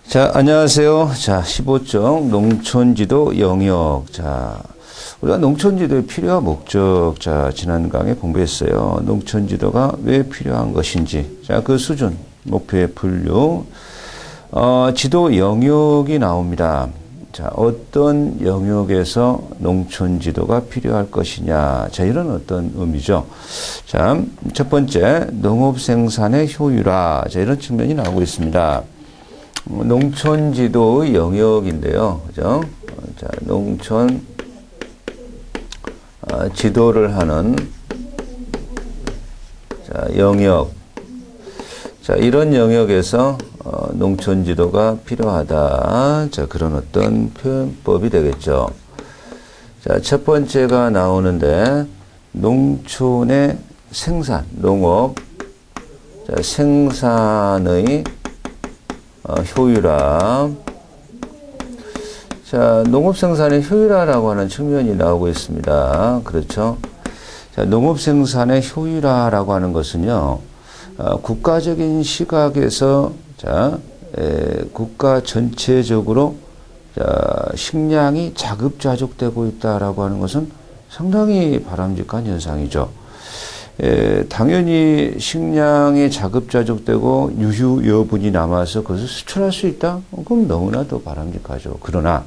자, 안녕하세요. 자, 15쪽 농촌지도 영역. 자, 우리가 농촌지도의 필요와 목적. 자, 지난 강에 공부했어요. 농촌지도가 왜 필요한 것인지. 자, 그 수준, 목표의 분류. 지도 영역이 나옵니다. 자, 어떤 영역에서 농촌지도가 필요할 것이냐. 자, 이런 어떤 의미죠. 자, 첫 번째, 농업 생산의 효율화. 자, 이런 측면이 나오고 있습니다. 농촌지도의 영역인데요. 그죠? 자, 농촌 지도를 하는 자, 영역. 자, 이런 영역에서 농촌지도가 필요하다. 자, 그런 어떤 표현법이 되겠죠. 자, 첫 번째가 나오는데 농촌의 생산, 농업, 자, 생산의 효율화. 자, 농업 생산의 효율화라고 하는 측면이 나오고 있습니다. 그렇죠? 자, 농업 생산의 효율화라고 하는 것은요, 국가적인 시각에서, 자, 국가 전체적으로, 자, 식량이 자급자족되고 있다라고 하는 것은 상당히 바람직한 현상이죠. 당연히 식량이 자급자족되고 유휴 여분이 남아서 그것을 수출할 수 있다? 그럼 너무나 더 바람직하죠. 그러나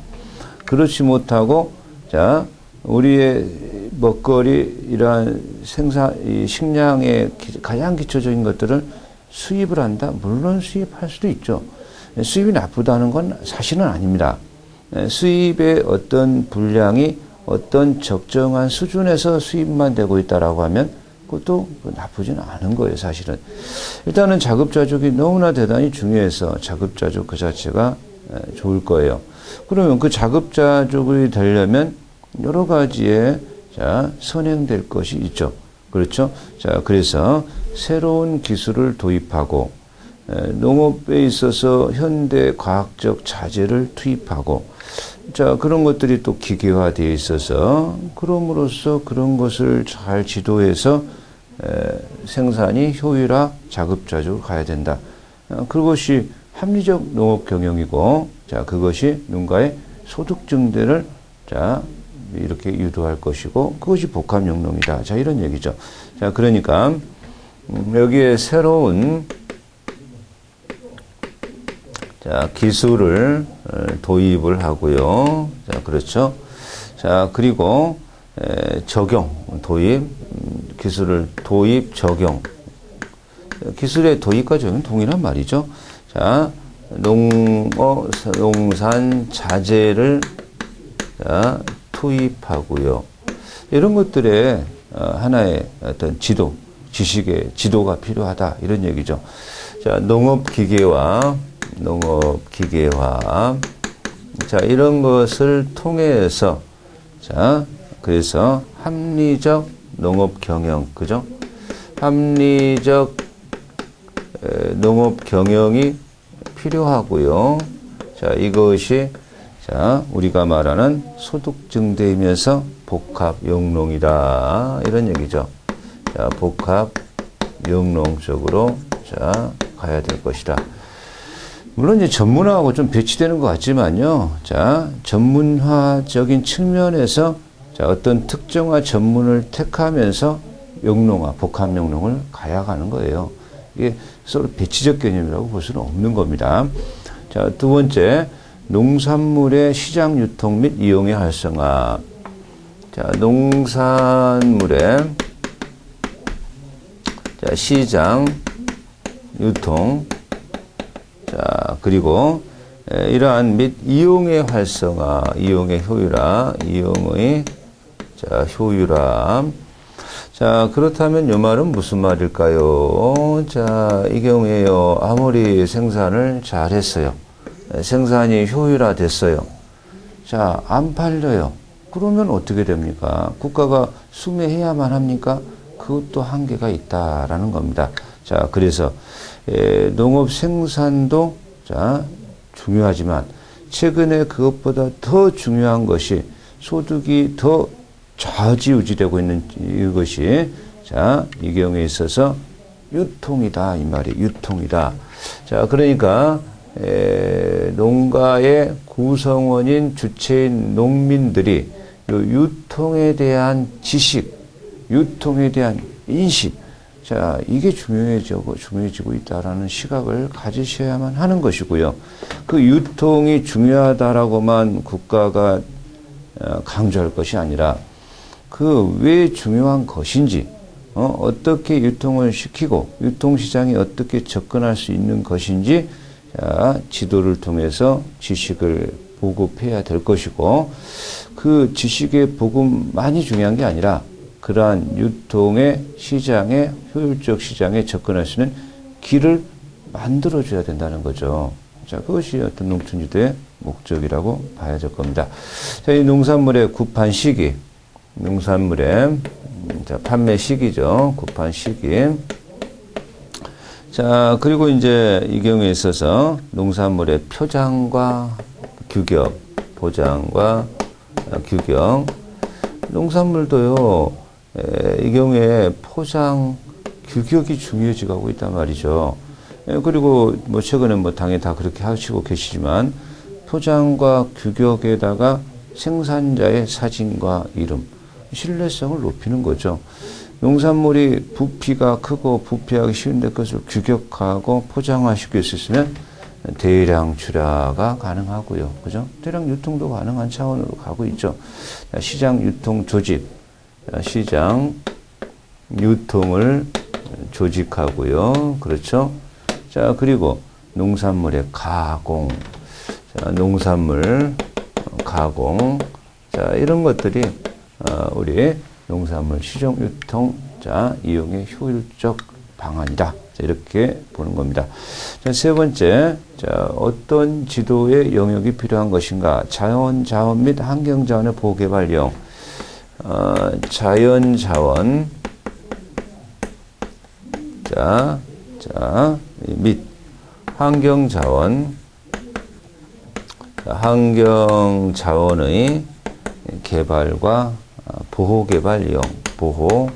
그렇지 못하고, 자, 우리의 먹거리 이러한 이 식량의 가장 기초적인 것들을 수입을 한다? 물론 수입할 수도 있죠. 수입이 나쁘다는 건 사실은 아닙니다. 수입의 어떤 분량이 어떤 적정한 수준에서 수입만 되고 있다라고 하면 그것도 나쁘지는 않은 거예요, 사실은. 일단은 자급자족이 너무나 대단히 중요해서 자급자족 그 자체가 좋을 거예요. 그러면 그 자급자족이 되려면 여러 가지의, 자, 선행될 것이 있죠. 그렇죠? 자, 그래서 새로운 기술을 도입하고, 농업에 있어서 현대 과학적 자재를 투입하고, 자, 그런 것들이 또 기계화되어 있어서, 그럼으로써 그런 것을 잘 지도해서 생산이 효율화, 자급자족으로 가야 된다. 그것이 합리적 농업 경영이고, 자, 그것이 누군가의 소득 증대를, 자, 이렇게 유도할 것이고, 그것이 복합영농이다. 자, 이런 얘기죠. 자, 그러니까 여기에 새로운, 자, 기술을 도입을 하고요. 자, 그렇죠. 자, 그리고 적용, 도입, 기술을 도입, 적용. 기술의 도입과 적용은 동일한 말이죠. 자, 농산 자재를, 자, 투입하고요. 이런 것들에 하나의 어떤 지도, 지식의 지도가 필요하다. 이런 얘기죠. 자, 농업기계화. 자, 이런 것을 통해서, 자, 그래서 합리적 농업 경영, 그죠? 합리적 농업 경영이 필요하고요. 자, 이것이, 자, 우리가 말하는 소득 증대이면서 복합 영농이다. 이런 얘기죠. 자, 복합 영농 쪽으로, 자, 가야 될 것이다. 물론 이제 전문화하고 좀 배치되는 것 같지만요. 자, 전문화적인 측면에서, 자, 어떤 특정화 전문을 택하면서 영농화, 복합 영농을 가야 가는 거예요. 이게 서로 배치적 개념이라고 볼 수는 없는 겁니다. 자, 두 번째, 농산물의 시장 유통 및 이용의 활성화. 자, 농산물의, 자, 시장 유통, 자, 그리고 이러한 및 이용의 활성화, 이용의 효율화, 이용의, 자, 효율화. 자, 그렇다면 이 말은 무슨 말일까요? 자, 이 경우에요. 아무리 생산을 잘 했어요. 생산이 효율화됐어요. 자, 안 팔려요. 그러면 어떻게 됩니까? 국가가 수매해야만 합니까? 그것도 한계가 있다라는 겁니다. 자, 그래서 농업 생산도, 자, 중요하지만 최근에 그것보다 더 중요한 것이 소득이 더 좌지우지되고 있는 이것이, 자, 이 경우에 있어서 유통이다. 이 말이 유통이다. 자, 그러니까 농가의 구성원인 주체인 농민들이 유통에 대한 지식, 유통에 대한 인식, 자, 이게 중요해지고 있다라는 시각을 가지셔야만 하는 것이고요. 그 유통이 중요하다라고만 국가가 강조할 것이 아니라 그 왜 중요한 것인지, 어떻게 유통을 시키고 유통시장에 어떻게 접근할 수 있는 것인지, 자, 지도를 통해서 지식을 보급해야 될 것이고, 그 지식의 보급만이 중요한 게 아니라 그러한 유통의 시장에, 효율적 시장에 접근할 수 있는 길을 만들어줘야 된다는 거죠. 자, 그것이 어떤 농촌지도의 목적이라고 봐야 될 겁니다. 자, 이 농산물의 구판 시기, 농산물의 자, 판매 시기죠. 구판 시기. 자, 그리고 이제 이 경우에 있어서 농산물의 표장과 규격, 포장과 규격. 농산물도요, 이 경우에 포장 규격이 중요해지고 있단 말이죠. 그리고 뭐 최근에 뭐 당연히 다 그렇게 하시고 계시지만 포장과 규격에다가 생산자의 사진과 이름, 신뢰성을 높이는 거죠. 농산물이 부피가 크고 부피하기 쉬운데 그것을 규격하고 포장화시킬 수 있으면 대량 출하가 가능하고요. 그죠? 대량 유통도 가능한 차원으로 가고 있죠. 시장 유통 조직, 시장 유통을 조직하고요. 그렇죠? 자, 그리고 농산물의 가공, 자, 농산물 가공, 자, 이런 것들이 우리 농산물 시중 유통, 자, 이용의 효율적 방안이다. 자, 이렇게 보는 겁니다. 자, 세 번째, 자, 어떤 지도의 영역이 필요한 것인가? 자연 및 환경 자원의 보호 개발 이용. 자연 자원, 자, 및 환경 자원, 환경 자원의 개발과 보호 개발 이용, 보호,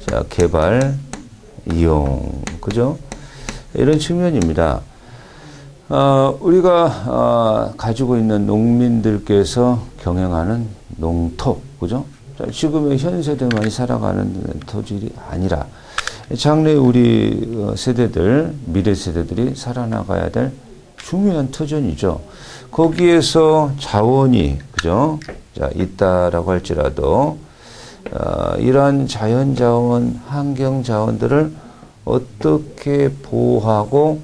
자, 개발 이용, 그죠? 이런 측면입니다. 우리가 가지고 있는 농민들께서 경영하는 농토, 그죠? 자, 지금의 현 세대만이 살아가는 토질이 아니라 장래 우리 세대들, 미래 세대들이 살아나가야 될 중요한 터전이죠. 거기에서 자원이, 그죠? 자, 있다라고 할지라도, 이러한 자연 자원, 환경 자원들을 어떻게 보호하고,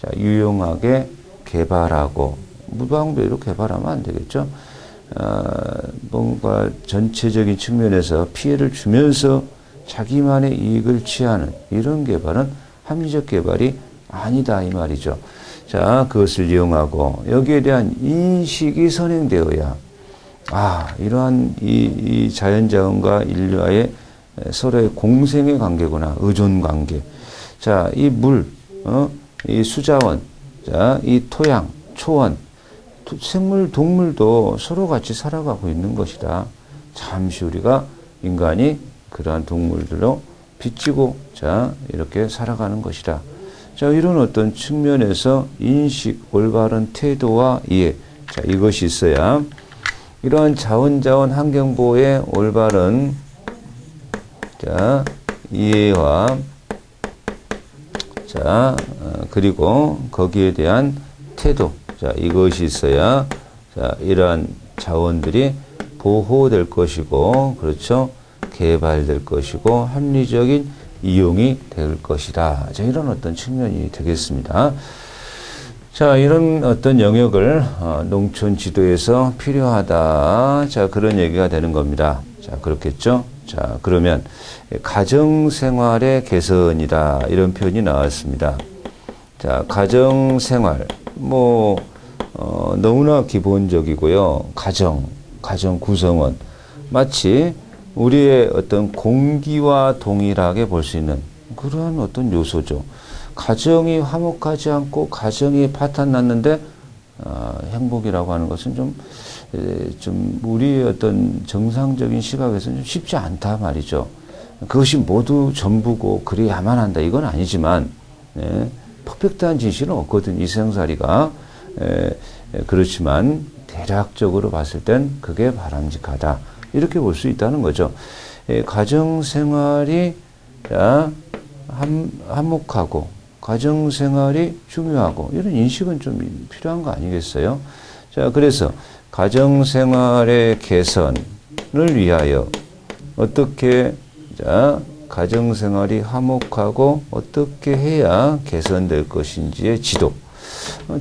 자, 유용하게 개발하고, 무방비로 개발하면 안 되겠죠? 뭔가 전체적인 측면에서 피해를 주면서 자기만의 이익을 취하는 이런 개발은 합리적 개발이 아니다, 이 말이죠. 자, 그것을 이용하고 여기에 대한 인식이 선행되어야, 이러한 이 자연자원과 인류와의 서로의 공생의 관계구나, 의존 관계. 자, 이 물, 이 수자원, 자, 이 토양, 초원, 생물, 동물도 서로 같이 살아가고 있는 것이다. 잠시 우리가 인간이 그러한 동물들로 빚지고, 자, 이렇게 살아가는 것이다. 자, 이런 어떤 측면에서 인식, 올바른 태도와 이해. 자, 이것이 있어야 이러한 자원 환경보호의 올바른, 자, 이해와, 자, 그리고 거기에 대한 태도. 자, 이것이 있어야, 자, 이러한 자원들이 보호될 것이고, 그렇죠? 개발될 것이고, 합리적인 이용이 될 것이다. 자, 이런 어떤 측면이 되겠습니다. 자, 이런 어떤 영역을 농촌 지도에서 필요하다. 자, 그런 얘기가 되는 겁니다. 자, 그렇겠죠? 자, 그러면 가정생활의 개선이다. 이런 표현이 나왔습니다. 자, 가정생활. 너무나 기본적이고요. 가정 구성원. 마치 우리의 어떤 공기와 동일하게 볼 수 있는 그러한 어떤 요소죠. 가정이 화목하지 않고 가정이 파탄났는데 행복이라고 하는 것은 좀 우리의 어떤 정상적인 시각에서는 좀 쉽지 않다 말이죠. 그것이 모두 전부고 그래야만 한다 이건 아니지만, 네, 퍼펙트한 진실은 없거든, 이 세상살이가. 그렇지만 대략적으로 봤을 땐 그게 바람직하다, 이렇게 볼 수 있다는 거죠. 가정생활이 한몫하고 가정생활이 중요하고 이런 인식은 좀 필요한 거 아니겠어요? 자, 그래서 가정생활의 개선을 위하여 어떻게, 가정생활이 화목하고 어떻게 해야 개선될 것인지의 지도,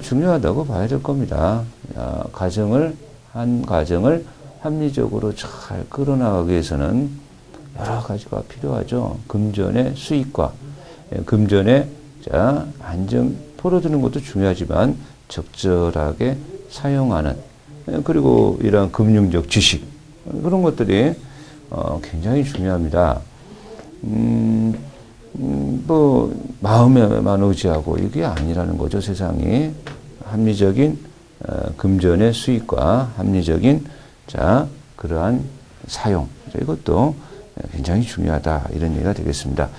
중요하다고 봐야 될 겁니다. 한 가정을 합리적으로 잘 끌어나가기 위해서는 여러 가지가 필요하죠. 금전의 수익과 금전의 안정, 벌어두는 것도 중요하지만 적절하게 사용하는, 그리고 이러한 금융적 지식, 그런 것들이 굉장히 중요합니다. 뭐 마음에만 의지하고 이게 아니라는 거죠. 세상이 합리적인 금전의 수익과 합리적인 그러한 사용, 이것도 굉장히 중요하다, 이런 얘기가 되겠습니다.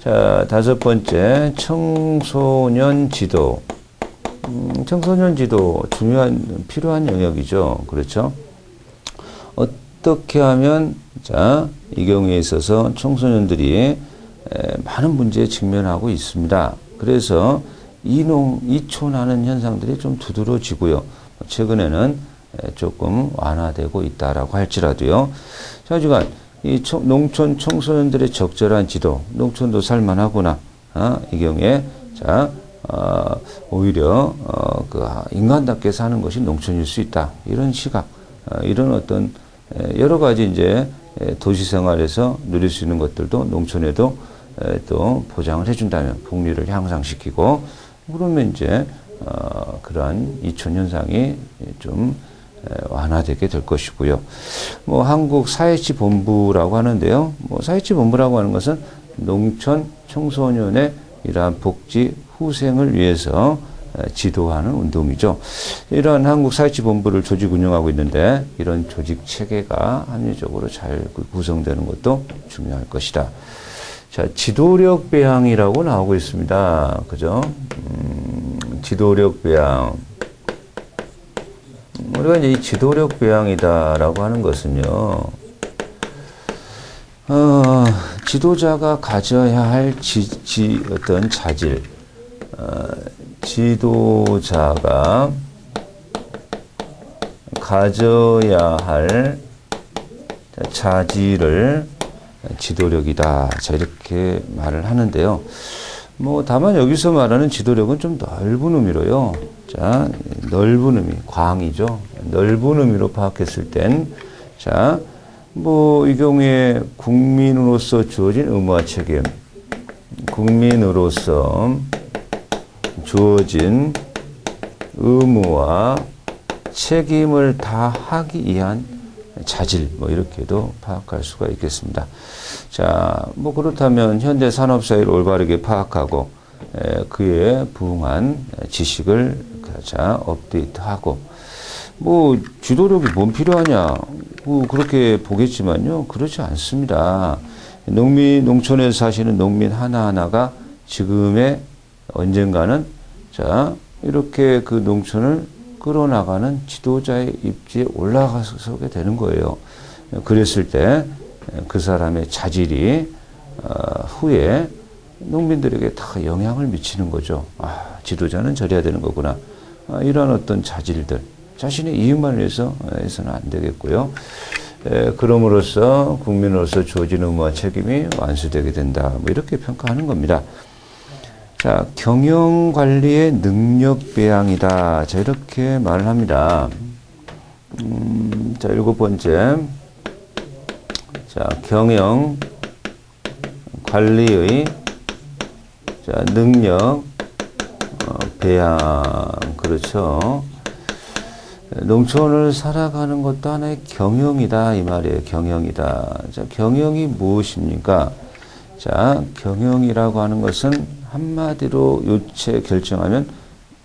자, 5번째, 청소년 지도. 청소년 지도 필요한 영역이죠. 그렇죠? 어떻게 하면, 이 경우에 있어서 청소년들이 많은 문제에 직면하고 있습니다. 그래서 이촌하는 현상들이 좀 두드러지고요. 최근에는 조금 완화되고 있다라고 할지라도요. 자, 하여간 이 농촌 청소년들의 적절한 지도, 농촌도 살만하구나, 이 경우에 오히려 인간답게 사는 것이 농촌일 수 있다, 이런 시각, 이런 어떤 여러 가지 이제 도시 생활에서 누릴 수 있는 것들도 농촌에도 또 보장을 해준다면, 복리를 향상시키고, 그러면 이제 그러한 이촌 현상이 좀 완화되게 될 것이고요. 뭐 한국 사회치본부라고 하는데요. 뭐 사회치본부라고 하는 것은 농촌 청소년의 이러한 복지 후생을 위해서 지도하는 운동이죠. 이러한 한국 사회치본부를 조직 운영하고 있는데, 이런 조직 체계가 합리적으로 잘 구성되는 것도 중요할 것이다. 자, 지도력 배양이라고 나오고 있습니다. 그죠? 지도력 배양. 우리가 이제 이 지도력 배양이다라고 하는 것은요, 지도자가 가져야 할 어떤 자질, 지도자가 가져야 할 자질을 지도력이다, 이렇게 말을 하는데요. 뭐 다만 여기서 말하는 지도력은 좀 넓은 의미로요. 넓은 의미, 광이죠. 넓은 의미로 파악했을 땐, 뭐 이 경우에 국민으로서 주어진 의무와 책임, 국민으로서 주어진 의무와 책임을 다하기 위한 자질, 뭐 이렇게도 파악할 수가 있겠습니다. 자, 뭐 그렇다면 현대 산업사회를 올바르게 파악하고 그에 부응한 지식을 업데이트하고, 뭐 지도력이 뭔 필요하냐, 뭐 그렇게 보겠지만요, 그렇지 않습니다. 농촌에서 사시는 농민 하나하나가 지금의 언젠가는 이렇게 그 농촌을 끌어나가는 지도자의 입지에 올라가게 되는 거예요. 그랬을 때 그 사람의 자질이 후에 농민들에게 다 영향을 미치는 거죠. 지도자는 저래야 되는 거구나. 이런 어떤 자질들, 자신의 이익만을 위해서 해서는 안 되겠고요. 그럼으로써 국민으로서 주어진 의무와 책임이 완수되게 된다, 뭐 이렇게 평가하는 겁니다. 자, 경영관리의 능력배양이다, 이렇게 말을 합니다. 자, 7번째. 자, 경영관리의 능력 배양. 그렇죠. 농촌을 살아가는 것도 하나의 경영이다, 이 말이에요. 경영이다. 자, 경영이 무엇입니까? 자, 경영이라고 하는 것은 한마디로 요체 결정하면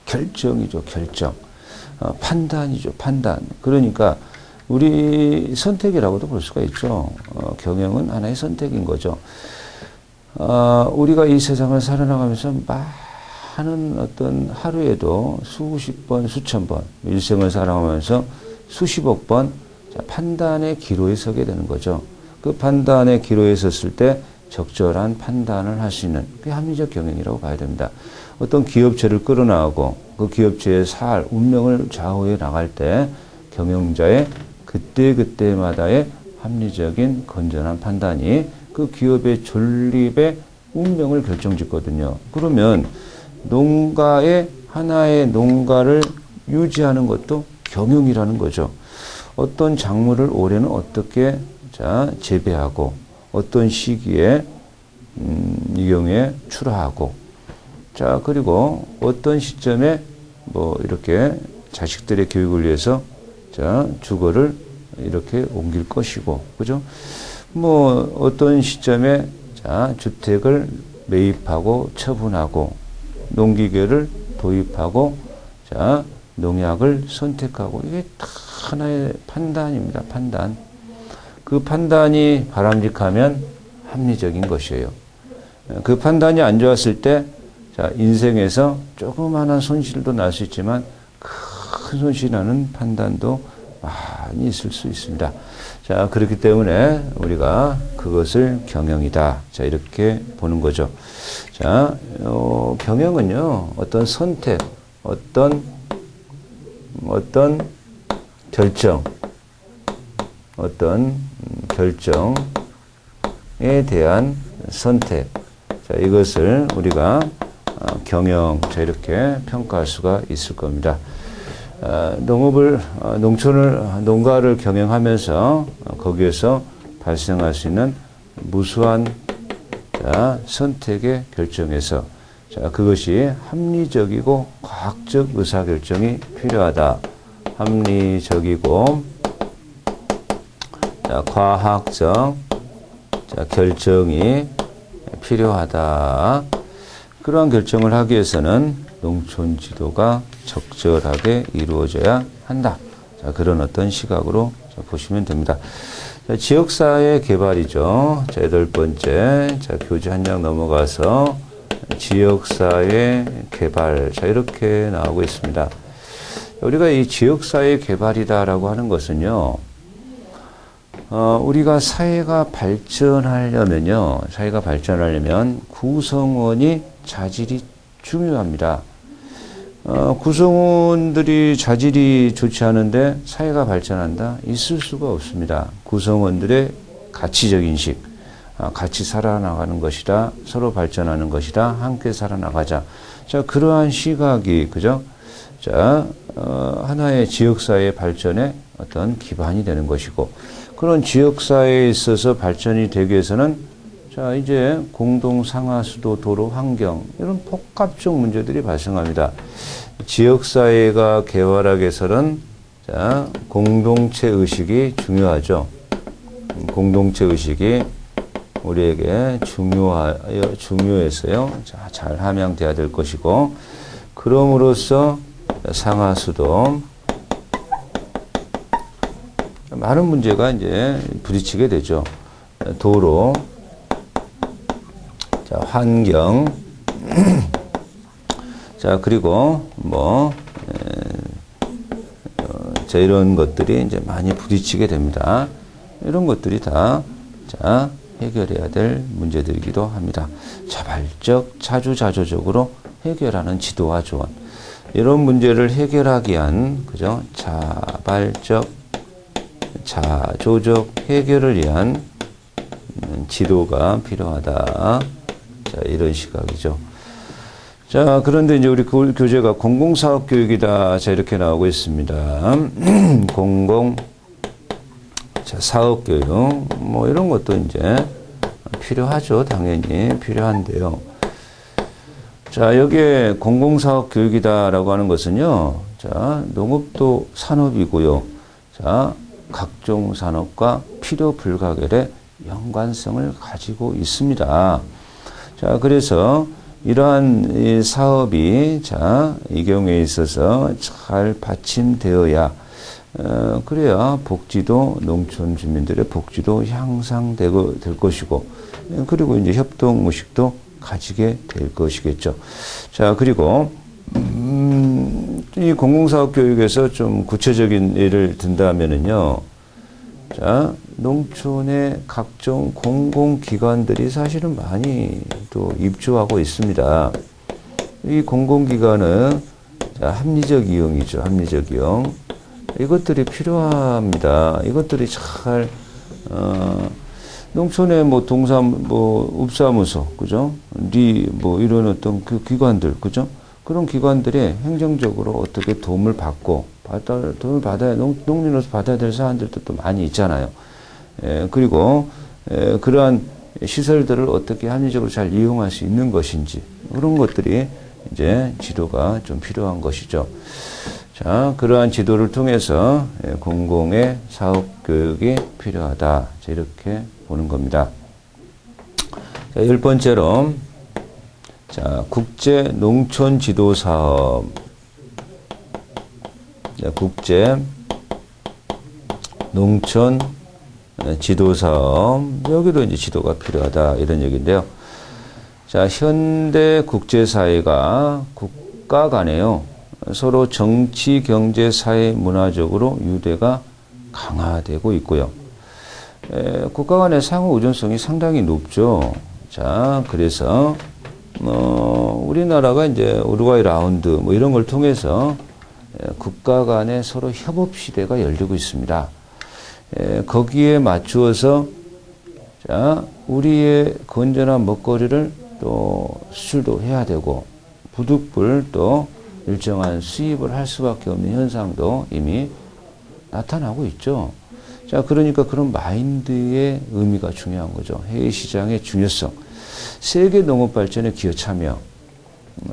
결정이죠, 결정. 판단이죠, 판단. 그러니까 우리 선택이라고도 볼 수가 있죠. 경영은 하나의 선택인 거죠. 우리가 이 세상을 살아나가면서 사는 어떤 하루에도 수십 번, 수천 번, 일생을 살아가면서 수십억 번 판단의 기로에 서게 되는 거죠. 그 판단의 기로에 섰을 때 적절한 판단을 할 수 있는 그게 합리적 경영이라고 봐야 됩니다. 어떤 기업체를 끌어나가고 그 기업체의 살, 운명을 좌우해 나갈 때 경영자의 그때그때마다의 합리적인 건전한 판단이 그 기업의 존립의 운명을 결정짓거든요. 그러면 농가의 하나의 농가를 유지하는 것도 경영이라는 거죠. 어떤 작물을 올해는 어떻게 재배하고 어떤 시기에 이 경우에 출하하고 그리고 어떤 시점에 뭐 이렇게 자식들의 교육을 위해서 주거를 이렇게 옮길 것이고 그죠? 뭐 어떤 시점에 주택을 매입하고 처분하고 농기계를 도입하고 농약을 선택하고 이게 다 하나의 판단입니다. 판단. 그 판단이 바람직하면 합리적인 것이에요. 그 판단이 안 좋았을 때 인생에서 조그마한 손실도 날 수 있지만 큰 손실이 나는 판단도 많이 있을 수 있습니다. 그렇기 때문에 우리가 그것을 경영이다. 이렇게 보는 거죠. 경영은요, 어떤 선택, 어떤 결정, 어떤 결정에 대한 선택. 이것을 우리가 경영, 이렇게 평가할 수가 있을 겁니다. 농가를 경영하면서 거기에서 발생할 수 있는 무수한 선택의 결정에서 그것이 합리적이고 과학적 의사결정이 필요하다. 합리적이고 과학적 결정이 필요하다. 그러한 결정을 하기 위해서는 농촌 지도가 적절하게 이루어져야 한다. 그런 어떤 시각으로 보시면 됩니다. 지역사회 개발이죠. 8번째. 교재 한 장 넘어가서 지역사회 개발. 이렇게 나오고 있습니다. 우리가 이 지역사회 개발이다라고 하는 것은요, 우리가 사회가 발전하려면 구성원이 자질이 중요합니다. 구성원들이 자질이 좋지 않은데 사회가 발전한다? 있을 수가 없습니다. 구성원들의 가치적 인식, 같이 살아나가는 것이다, 서로 발전하는 것이다, 함께 살아나가자. 그러한 시각이, 그죠? 하나의 지역사회의 발전의 어떤 기반이 되는 것이고, 그런 지역사회에 있어서 발전이 되기 위해서는 이제 공동 상하수도 도로 환경 이런 복합적 문제들이 발생합니다. 지역사회가 개발하기 위해서는 공동체 의식이 중요하죠. 공동체 의식이 우리에게 중요해서요. 잘 함양돼야 될 것이고, 그럼으로써 상하수도 많은 문제가 이제 부딪히게 되죠. 도로, 환경, 그리고 이런 것들이 이제 많이 부딪히게 됩니다. 이런 것들이 다 해결해야 될 문제들이기도 합니다. 자발적, 자주자조적으로 해결하는 지도와 조언. 이런 문제를 해결하기 위한, 그죠? 자발적, 자조적 해결을 위한 지도가 필요하다. 이런 시각이죠. 그런데 이제 우리 교재가 공공사업 교육이다. 이렇게 나오고 있습니다. 사업 교육, 이런 것도 이제 필요하죠. 당연히 필요한데요. 여기에 공공사업 교육이다라고 하는 것은요. 농업도 산업이고요. 각종 산업과 필요 불가결의 연관성을 가지고 있습니다. 그래서 이러한 이 사업이 이 경우에 있어서 잘 받침되어야 그래야 복지도 농촌 주민들의 복지도 향상되고 될 것이고, 그리고 이제 협동 의식도 가지게 될 것이겠죠. 자, 그리고 이 공공사업 교육에서 좀 구체적인 예를 든다면은요. 자, 농촌의 각종 공공기관들이 사실은 많이 또 입주하고 있습니다. 이 공공기관은 자, 합리적 이용이죠. 합리적 이용. 이것들이 필요합니다. 이것들이 잘, 농촌의 뭐 읍사무소, 그죠? 이런 어떤 그 기관들, 그죠? 그런 기관들이 행정적으로 어떻게 도움을 받아야, 농민으로서 받아야 될 사안들도 또 많이 있잖아요. 그리고, 그러한 시설들을 어떻게 합리적으로 잘 이용할 수 있는 것인지, 그런 것들이 이제 지도가 좀 필요한 것이죠. 자, 그러한 지도를 통해서 공공의 사업 교육이 필요하다. 자, 이렇게 보는 겁니다. 자, 10번째로, 자, 국제 농촌 지도 사업. 자, 국제 농촌 지도 사업. 여기도 이제 지도가 필요하다. 이런 얘기인데요. 자, 현대 국제사회가 국가 간에요. 서로 정치, 경제, 사회, 문화적으로 유대가 강화되고 있고요. 국가 간의 상호 의존성이 상당히 높죠. 자, 그래서, 우리나라가 이제 우루과이 라운드 뭐 이런 걸 통해서 국가 간의 서로 협업 시대가 열리고 있습니다. 거기에 맞추어서, 자, 우리의 건전한 먹거리를 또 수출도 해야 되고, 부득불 또 일정한 수입을 할 수밖에 없는 현상도 이미 나타나고 있죠. 자, 그러니까 그런 마인드의 의미가 중요한 거죠. 해외 시장의 중요성, 세계 농업 발전에 기여 참여,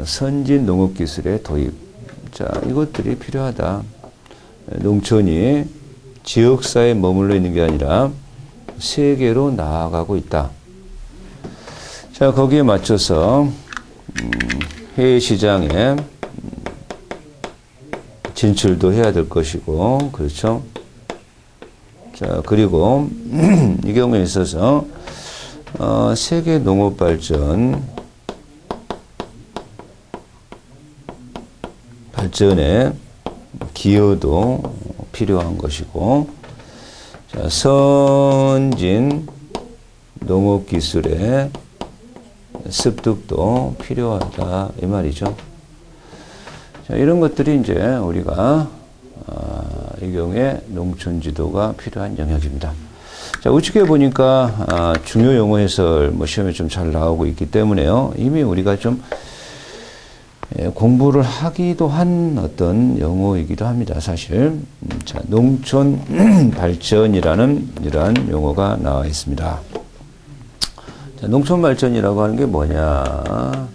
선진 농업 기술의 도입. 자, 이것들이 필요하다. 농촌이 지역사회에 머물러 있는 게 아니라 세계로 나아가고 있다. 자, 거기에 맞춰서 해외 시장에 진출도 해야 될 것이고, 그렇죠? 자, 그리고 이 경우에 있어서 세계 농업 발전에 기여도 필요한 것이고, 자, 선진 농업 기술의 습득도 필요하다 이 말이죠. 자, 이런 것들이 이제 우리가 이 경우에 농촌 지도가 필요한 영역입니다. 자, 우측에 보니까 중요 용어 해설 뭐 시험에 좀 잘 나오고 있기 때문에요. 이미 우리가 좀 공부를 하기도 한 어떤 용어이기도 합니다. 사실. 자, 농촌 발전이라는 이러한 용어가 나와 있습니다. 자, 농촌 발전이라고 하는 게 뭐냐?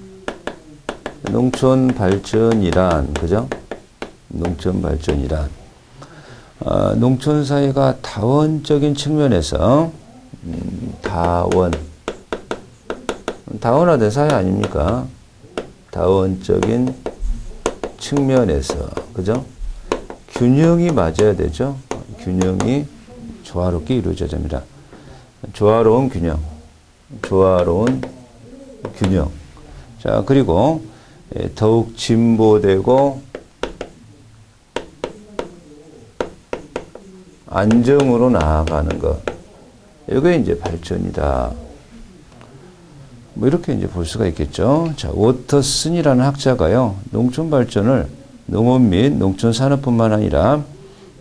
농촌 발전이란, 그죠? 농촌 발전이란, 농촌 사회가 다원적인 측면에서, 다원화된 사회 아닙니까? 다원적인 측면에서, 그죠? 균형이 맞아야 되죠? 균형이 조화롭게 이루어져야 됩니다. 조화로운 균형. 자, 그리고 더욱 진보되고 안정으로 나아가는 것. 이게 이제 발전이다. 뭐 이렇게 이제 볼 수가 있겠죠. 자, 워터슨이라는 학자가요, 농촌 발전을 농업 및 농촌 산업뿐만 아니라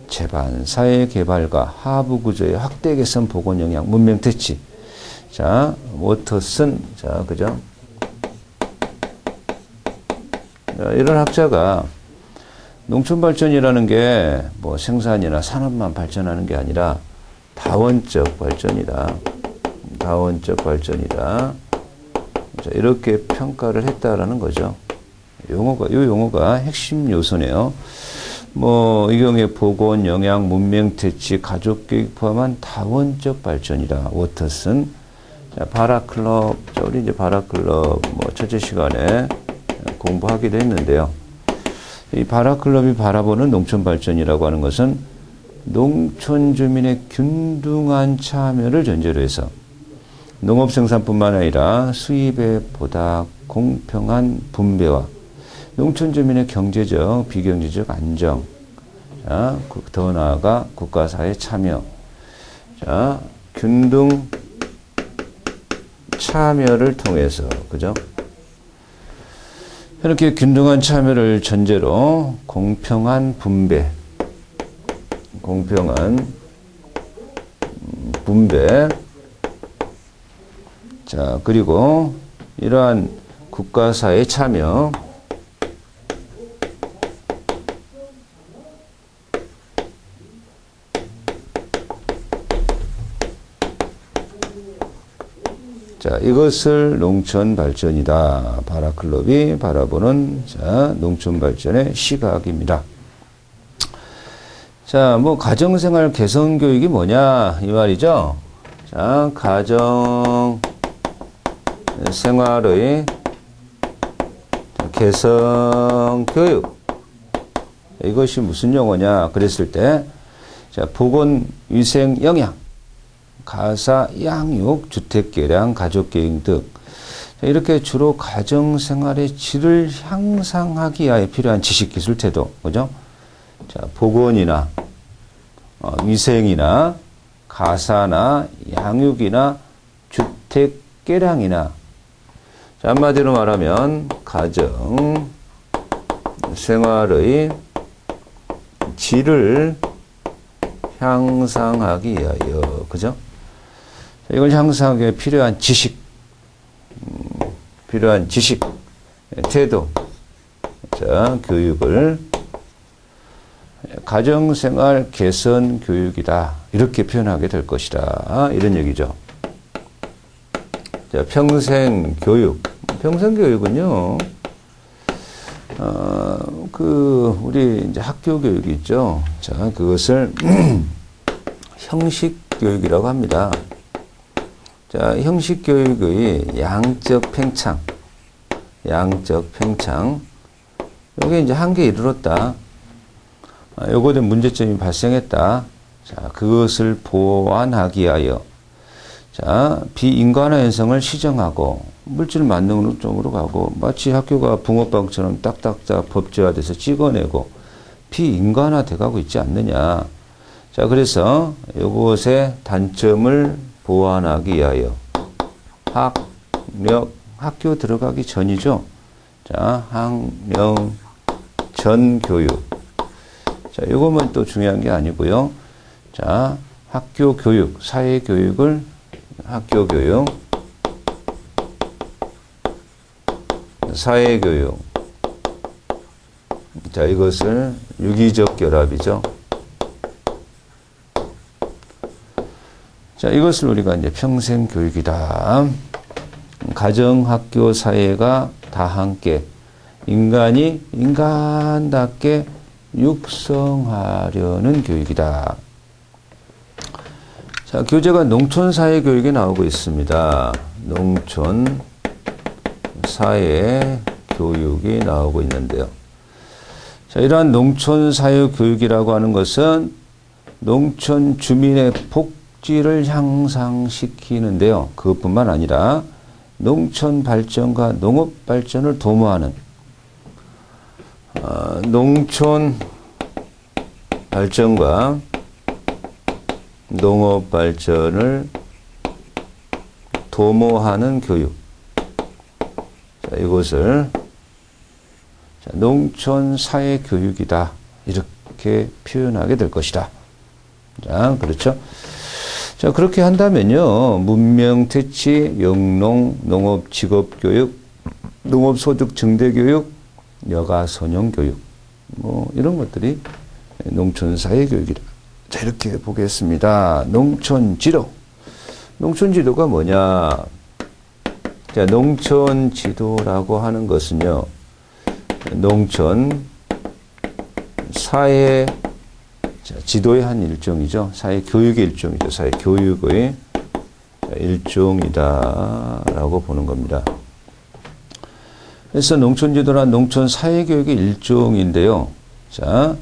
재반, 사회 개발과 하부 구조의 확대 개선, 보건 영향, 문명 퇴치. 자, 워터슨. 자, 그죠? 자, 이런 학자가 농촌 발전이라는 게 뭐 생산이나 산업만 발전하는 게 아니라 다원적 발전이다. 다원적 발전이다. 자, 이렇게 평가를 했다라는 거죠. 이 용어가 핵심 요소네요. 뭐, 이 경우에 보건, 영양, 문명, 퇴치, 가족 교육 포함한 다원적 발전이다. 워터슨. 자, 바라클럽. 자, 우리 이제 바라클럽 뭐 첫째 시간에 공부하기도 했는데요. 이 바라클럽이 바라보는 농촌 발전이라고 하는 것은 농촌 주민의 균등한 참여를 전제로 해서 농업생산뿐만 아니라 수입의 보다 공평한 분배와 농촌 주민의 경제적, 비경제적 안정, 자, 더 나아가 국가사회 참여, 자, 균등 참여를 통해서, 그죠? 이렇게 균등한 참여를 전제로 공평한 분배, 자, 그리고 이러한 국가사회 참여, 자, 이것을 농촌 발전이다. 바라클럽이 바라보는, 자, 농촌 발전의 시각입니다. 자, 뭐, 가정생활 개선 교육이 뭐냐, 이 말이죠. 자, 가정 생활의 개선 교육. 이것이 무슨 용어냐, 그랬을 때, 자, 보건, 위생, 영양, 가사, 양육, 주택개량, 가족계획 등 이렇게 주로 가정생활의 질을 향상하기 위하여 필요한 지식, 기술, 태도, 그죠? 자, 보건이나 위생이나 가사나 양육이나 주택개량이나, 자, 한마디로 말하면 가정생활의 질을 향상하기 위하여, 그죠? 이걸 향상하기 위해 필요한 지식, 태도, 자, 교육을 가정생활 개선 교육이다. 이렇게 표현하게 될 것이다. 이런 얘기죠. 자, 평생교육. 평생교육은요, 우리 이제 학교 교육이 있죠. 자, 그것을 형식 교육이라고 합니다. 자, 형식 교육의 양적 팽창. 여기 이제 한계에 이르렀다. 요거에 문제점이 발생했다. 자, 그것을 보완하기 위하여, 자, 비인간화 현상을 시정하고 물질 만능 쪽으로 가고, 마치 학교가 붕어빵처럼 딱딱딱 법제화돼서 찍어내고 비인간화 돼가고 있지 않느냐. 자, 그래서 이것의 단점을 보완하기 위하여 학교 들어가기 전이죠. 자, 학령 전 교육. 자, 이것만 또 중요한 게 아니고요. 자, 학교 교육, 사회 교육을 학교 교육, 사회 교육. 자, 이것을 유기적 결합이죠. 자, 이것을 우리가 이제 평생 교육이다. 가정, 학교, 사회가 다 함께 인간이 인간답게 육성하려는 교육이다. 자, 교재가 농촌사회교육에 나오고 있습니다. 농촌사회교육이 나오고 있는데요. 자, 이러한 농촌사회교육이라고 하는 것은 농촌 주민의 복지를 향상시키는데요. 그것뿐만 아니라 농촌 발전과 농업 발전을 도모하는 농촌 발전과 농업 발전을 도모하는 교육. 자, 이것을 농촌 사회 교육이다. 이렇게 표현하게 될 것이다. 자, 그렇죠? 자, 그렇게 한다면요. 문명 퇴치, 영농, 농업 직업 교육, 농업 소득 증대 교육, 여가 선용 교육. 뭐 이런 것들이 농촌 사회 교육이다. 자, 이렇게 보겠습니다. 농촌 지도. 농촌 지도가 뭐냐? 자, 농촌 지도라고 하는 것은요. 농촌 사회 지도의 한 일종이죠. 사회 교육의 일종이죠. 사회 교육의 일종이다라고 보는 겁니다. 그래서 농촌 지도란 농촌 사회 교육의 일종인데요. 자,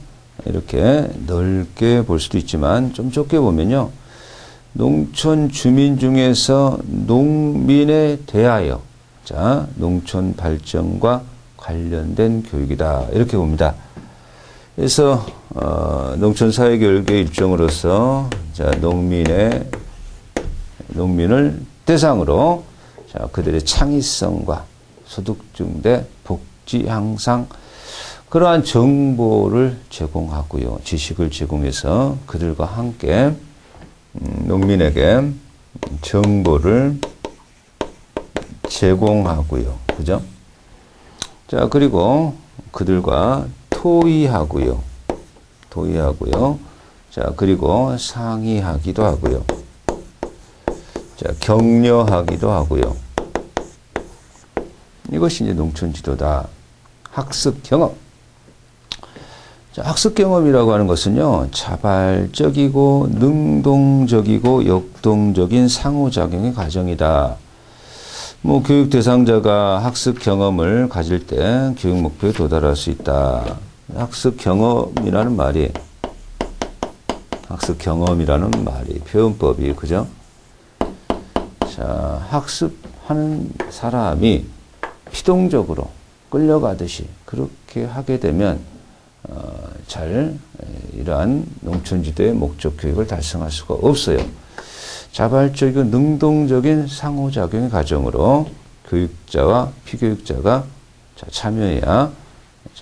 이렇게 넓게 볼 수도 있지만 좀 좁게 보면요. 농촌 주민 중에서 농민에 대하여 자, 농촌 발전과 관련된 교육이다. 이렇게 봅니다. 그래서 농촌 사회 교육의 일종으로서 자, 농민을 대상으로 자, 그들의 창의성과 소득 증대, 복지 향상 그러한 정보를 제공하고요. 지식을 제공해서 그들과 함께 농민에게 정보를 제공하고요. 그죠? 자, 그리고 그들과 토의하고요. 자, 그리고 상의하기도 하고요. 자, 격려하기도 하고요. 이것이 이제 농촌 지도다. 학습 경험. 자, 학습 경험이라고 하는 것은요, 자발적이고 능동적이고 역동적인 상호작용의 과정이다. 뭐, 교육 대상자가 학습 경험을 가질 때 교육 목표에 도달할 수 있다. 학습 경험이라는 말이, 표현법이, 그죠? 자, 학습하는 사람이 피동적으로 끌려가듯이 그렇게 하게 되면 이러한 농촌지도의 목적 교육을 달성할 수가 없어요. 자발적이고 능동적인 상호작용의 과정으로 교육자와 피교육자가 참여해야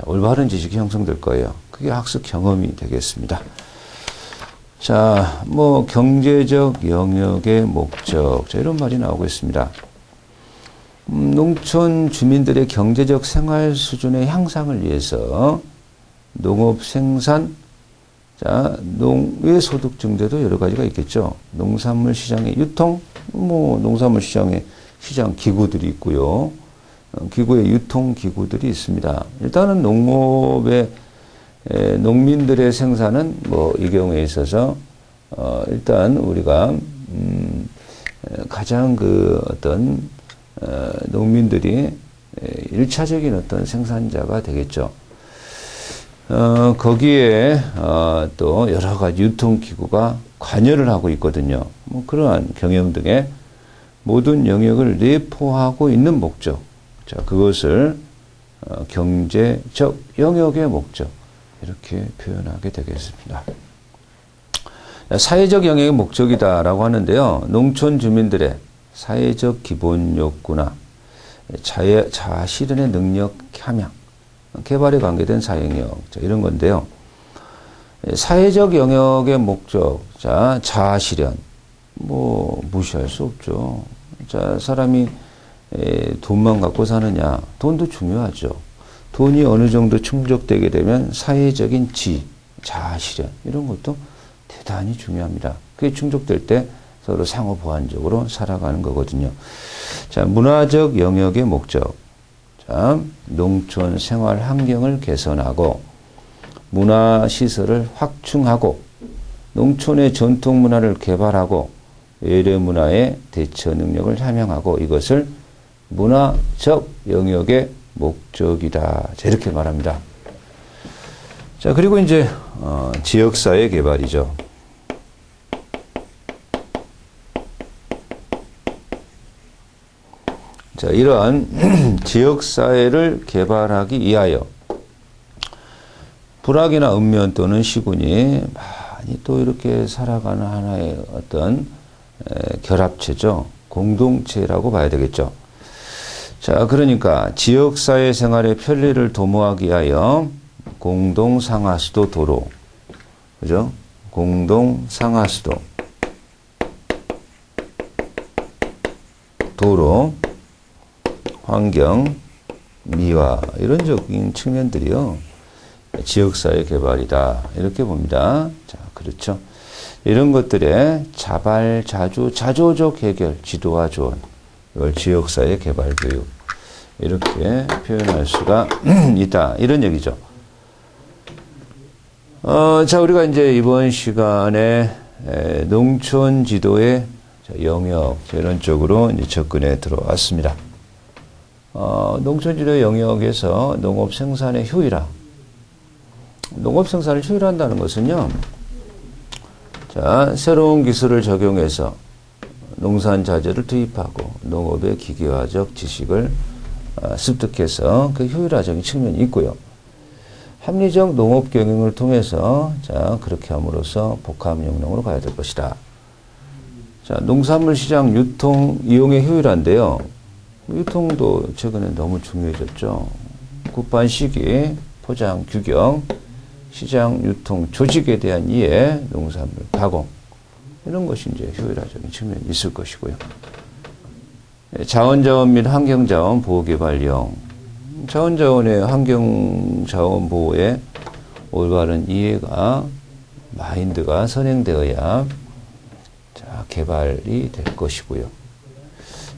올바른 지식이 형성될 거예요. 그게 학습 경험이 되겠습니다. 자, 뭐 경제적 영역의 목적, 자, 이런 말이 나오고 있습니다. 농촌 주민들의 경제적 생활 수준의 향상을 위해서 농업 생산, 자, 농의 소득 증대도 여러 가지가 있겠죠. 농산물 시장의 유통, 뭐 농산물 시장의 시장 기구들이 있고요. 기구의 유통 기구들이 있습니다. 일단은 농업의 농민들의 생산은 뭐 이 경우에 있어서 일단 우리가 가장 그 어떤 농민들이 일차적인 어떤 생산자가 되겠죠. 거기에 또 여러 가지 유통기구가 관여를 하고 있거든요. 뭐 그러한 경영 등의 모든 영역을 내포하고 있는 목적. 자, 그것을 경제적 영역의 목적. 이렇게 표현하게 되겠습니다. 사회적 영역의 목적이다라고 하는데요. 농촌 주민들의 사회적 기본 욕구나 자아 실현의 능력 함양, 개발에 관계된 사회영역, 이런 건데요. 사회적 영역의 목적, 자, 자아 실현, 뭐, 무시할 수 없죠. 자, 사람이 돈만 갖고 사느냐, 돈도 중요하죠. 돈이 어느 정도 충족되게 되면 사회적인 자아 실현, 이런 것도 대단히 중요합니다. 그게 충족될 때 서로 상호 보완적으로 살아가는 거거든요. 자, 문화적 영역의 목적. 자, 농촌 생활 환경을 개선하고 문화시설을 확충하고 농촌의 전통 문화를 개발하고 외래 문화의 대처 능력을 함양하고 이것을 문화적 영역의 목적이다. 자, 이렇게 말합니다. 자, 그리고 이제 지역사회 개발이죠. 자, 이러한 지역사회를 개발하기 위하여 불악이나 읍면 또는 시군이 많이 또 이렇게 살아가는 하나의 어떤 결합체죠. 공동체라고 봐야 되겠죠. 자, 그러니까 지역사회 생활의 편리를 도모하기 위하여 공동상하수도 도로, 그죠? 공동상하수도 도로, 환경, 미화 이런 적인 측면들이요. 지역사회 개발이다. 이렇게 봅니다. 자, 그렇죠. 이런 것들의 자조적 해결, 지도와 조언. 이걸 지역사회 개발 교육. 이렇게 표현할 수가 있다. 이런 얘기죠. 자, 우리가 이제 이번 시간에 농촌 지도의 영역, 이런 쪽으로 이제 접근해 들어왔습니다. 농촌 지도 영역에서 농업 생산의 효율화. 농업 생산을 효율화한다는 것은요, 자, 새로운 기술을 적용해서 농산 자재를 투입하고 농업의 기계화적 지식을 습득해서 그 효율화적인 측면이 있고요. 합리적 농업 경영을 통해서 자, 그렇게 함으로써 복합영농으로 가야 될 것이다. 자, 농산물 시장 유통 이용의 효율화인데요. 유통도 최근에 너무 중요해졌죠. 구판 시기, 포장 규격, 시장 유통 조직에 대한 이해, 농산물 가공 이런 것이 이제 효율화적인 측면이 있을 것이고요. 자원자원 및 환경자원 보호개발령, 자원자원의 환경자원 보호에 올바른 이해가 마인드가 선행되어야 자, 개발이 될 것이고요.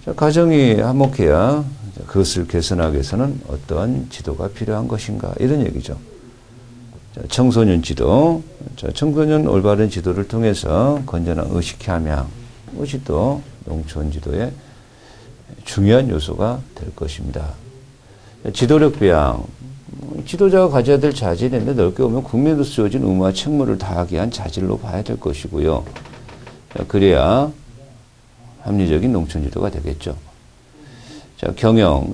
자, 가정이 화목해야 그것을 개선하기 위해서는 어떠한 지도가 필요한 것인가 이런 얘기죠. 자, 청소년 지도, 자, 청소년 올바른 지도를 통해서 건전한 의식 함양, 이것이 또 농촌 지도의 중요한 요소가 될 것입니다. 지도력 배양, 지도자가 가져야 될 자질인데 넓게 보면 국민으로 주어진 의무와 책무를 다하기 위한 자질로 봐야 될 것이고요. 자, 그래야 합리적인 농촌 지도가 되겠죠. 자, 경영,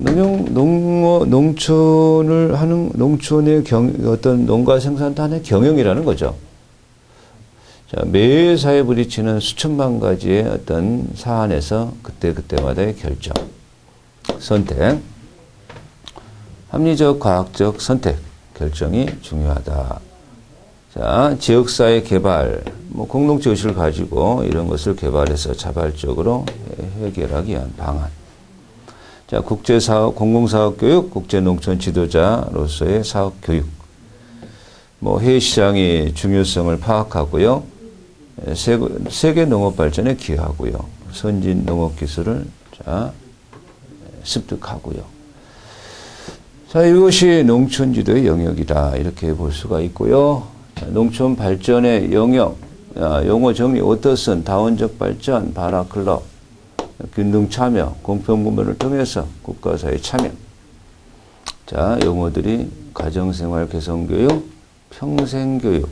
농촌을 하는, 농촌의 어떤 농가 생산단의 경영이라는 거죠. 자, 매사에 부딪히는 수천만 가지의 어떤 사안에서 그때그때마다의 결정, 선택, 합리적, 과학적 선택, 결정이 중요하다. 자, 지역사회 개발, 공동체 의식을 가지고 이런 것을 개발해서 자발적으로 해결하기 위한 방안. 자, 국제사업, 공공사업 교육, 국제농촌 지도자로서의 사업 교육. 해외시장의 중요성을 파악하고요. 세계 농업 발전에 기여하고요. 선진 농업 기술을 자, 습득하고요. 자, 이것이 농촌 지도의 영역이다. 이렇게 볼 수가 있고요. 자, 농촌 발전의 영역, 용어 정리, 오터슨, 다원적 발전, 바라클럽, 균등 참여, 공평분배를 통해서 국가사회 참여. 자, 용어들이 가정생활 개선교육, 평생교육.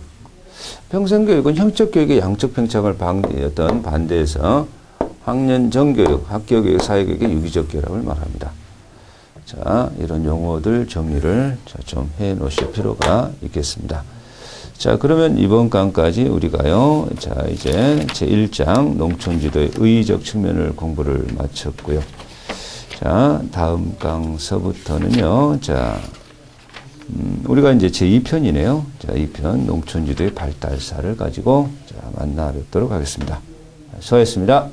평생교육은 형적교육의 양적 평창을 반대해서 학년정교육, 학교교육, 사회교육의 유기적 결합을 말합니다. 자, 이런 용어들 정리를 좀 해 놓으실 필요가 있겠습니다. 자, 그러면 이번 강까지 우리가요, 자, 이제 제1장 농촌지도의 의의적 측면을 공부를 마쳤고요. 자, 다음 강서부터는요, 자, 우리가 이제 제2편이네요. 자, 2편 농촌지도의 발달사를 가지고 자, 만나 뵙도록 하겠습니다. 수고하셨습니다.